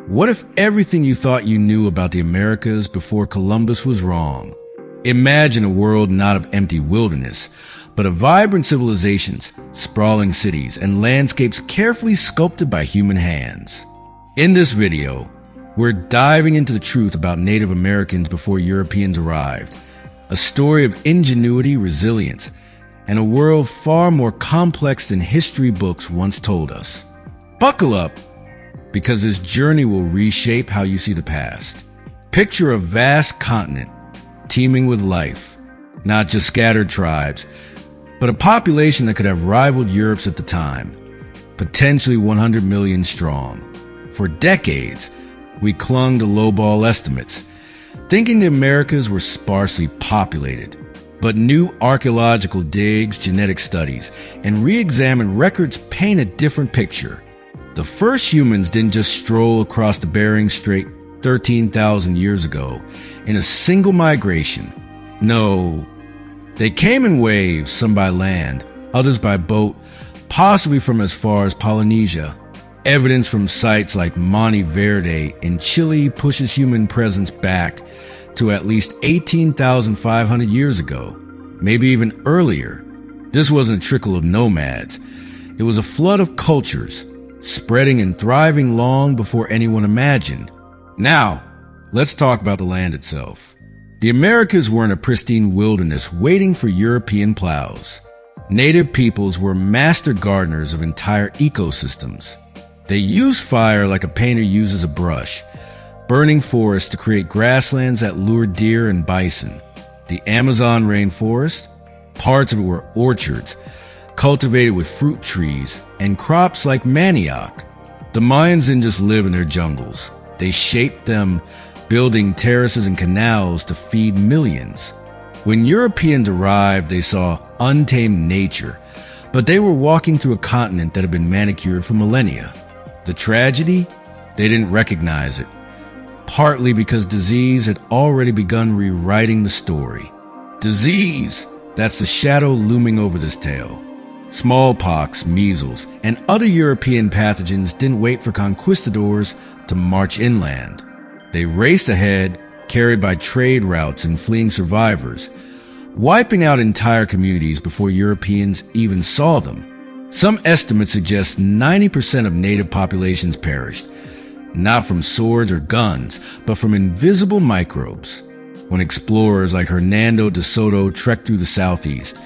What if everything you thought you knew about the Americas before Columbus was wrong? Imagine a world not of empty wilderness, but of vibrant civilizations, sprawling cities, and landscapes carefully sculpted by human hands. In this video, we're diving into the truth about Native Americans before Europeans arrived, a story of ingenuity, resilience, and a world far more complex than history books once told us. Buckle up, because this journey will reshape how you see the past. Picture a vast continent teeming with life, not just scattered tribes, but a population that could have rivaled Europe's at the time, potentially 100 million strong. For decades, we clung to lowball estimates, thinking the Americas were sparsely populated. But new archaeological digs, genetic studies, and re-examined records paint a different picture. The first humans didn't just stroll across the Bering Strait 13,000 years ago in a single migration. No, they came in waves, some by land, others by boat, possibly from as far as Polynesia. Evidence from sites like Monte Verde in Chile pushes human presence back to at least 18,500 years ago, maybe even earlier. This wasn't a trickle of nomads. It was a flood of cultures, spreading and thriving long before anyone imagined. Now, let's talk about the land itself. The Americas weren't a pristine wilderness waiting for European plows. Native peoples were master gardeners of entire ecosystems. They used fire like a painter uses a brush, burning forests to create grasslands that lured deer and bison. The Amazon rainforest, parts of it were orchards, cultivated with fruit trees and crops like manioc. The Mayans didn't just live in their jungles. They shaped them, building terraces and canals to feed millions. When Europeans arrived, they saw untamed nature, but they were walking through a continent that had been manicured for millennia. The tragedy? They didn't recognize it, partly because disease had already begun rewriting the story. Disease, that's the shadow looming over this tale. Smallpox, measles, and other European pathogens didn't wait for conquistadors to march inland. They raced ahead, carried by trade routes and fleeing survivors, wiping out entire communities before Europeans even saw them. Some estimates suggest 90% of native populations perished, not from swords or guns, but from invisible microbes. When explorers like Hernando de Soto trekked through the southeast,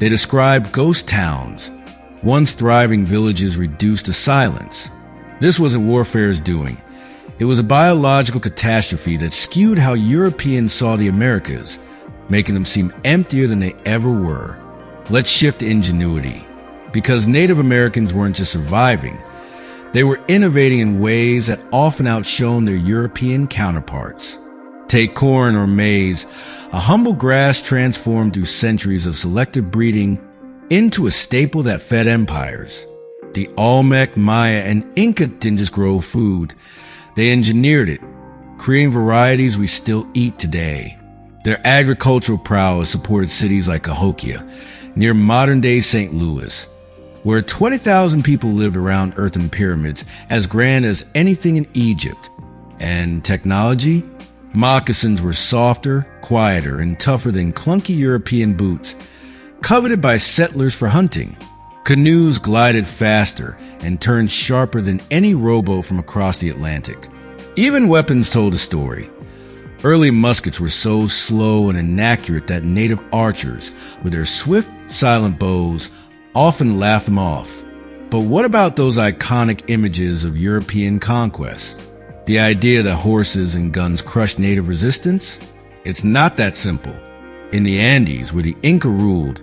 they described ghost towns, once thriving villages reduced to silence. This wasn't warfare's doing. It was a biological catastrophe that skewed how Europeans saw the Americas, making them seem emptier than they ever were. Let's shift to ingenuity, because Native Americans weren't just surviving. They were innovating in ways that often outshone their European counterparts. Take corn or maize, a humble grass transformed through centuries of selective breeding into a staple that fed empires. The Olmec, Maya, and Inca didn't just grow food. They engineered it, creating varieties we still eat today. Their agricultural prowess supported cities like Cahokia, near modern-day St. Louis, where 20,000 people lived around earthen pyramids as grand as anything in Egypt. And technology? Moccasins were softer, quieter, and tougher than clunky European boots, coveted by settlers for hunting. Canoes glided faster and turned sharper than any rowboat from across the Atlantic. Even weapons told a story. Early muskets were so slow and inaccurate that native archers, with their swift, silent bows, often laughed them off. But what about those iconic images of European conquest? The idea that horses and guns crushed native resistance? It's not that simple. In the Andes, where the Inca ruled,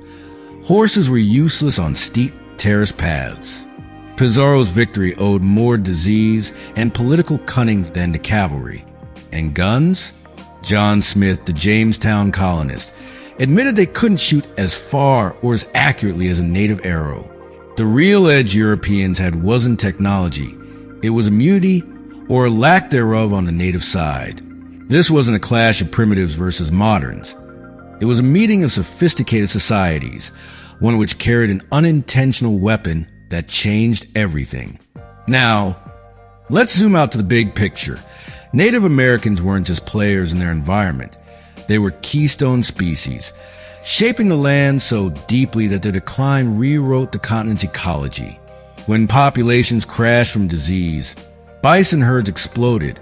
horses were useless on steep, terraced paths. Pizarro's victory owed more disease and political cunning than to cavalry. And guns? John Smith, the Jamestown colonist, admitted they couldn't shoot as far or as accurately as a native arrow. The real edge Europeans had wasn't technology. It was immunity or a lack thereof on the native side. This wasn't a clash of primitives versus moderns. It was a meeting of sophisticated societies, one which carried an unintentional weapon that changed everything. Now, Let's zoom out to the big picture. Native Americans weren't just players in their environment. They were keystone species, shaping the land so deeply that their decline rewrote the continent's ecology. When populations crashed from disease, bison herds exploded,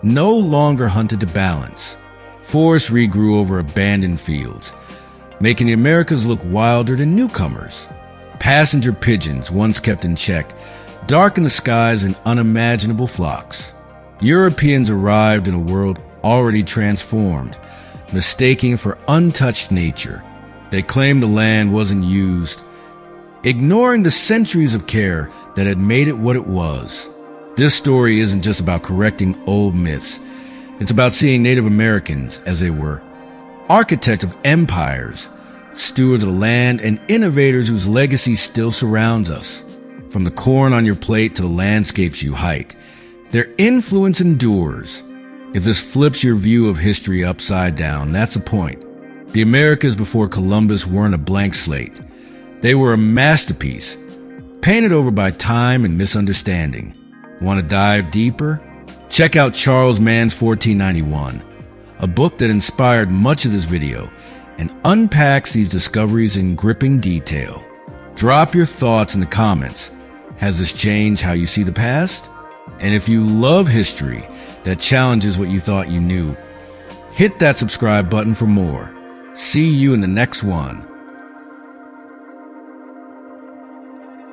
no longer hunted to balance. Forests regrew over abandoned fields, making the Americas look wilder than newcomers. Passenger pigeons, once kept in check, darkened the skies in unimaginable flocks. Europeans arrived in a world already transformed, mistaking for untouched nature. They claimed the land wasn't used, ignoring the centuries of care that had made it what it was. This story isn't just about correcting old myths. It's about seeing Native Americans as they were, architects of empires, stewards of the land, and innovators whose legacy still surrounds us. From the corn on your plate to the landscapes you hike, their influence endures. If this flips your view of history upside down, that's the point. The Americas before Columbus weren't a blank slate. They were a masterpiece, painted over by time and misunderstanding. Want to dive deeper? Check out Charles Mann's 1491, a book that inspired much of this video and unpacks these discoveries in gripping detail. Drop your thoughts in the comments. Has this changed how you see the past? And if you love history that challenges what you thought you knew, hit that subscribe button for more. See you in the next one.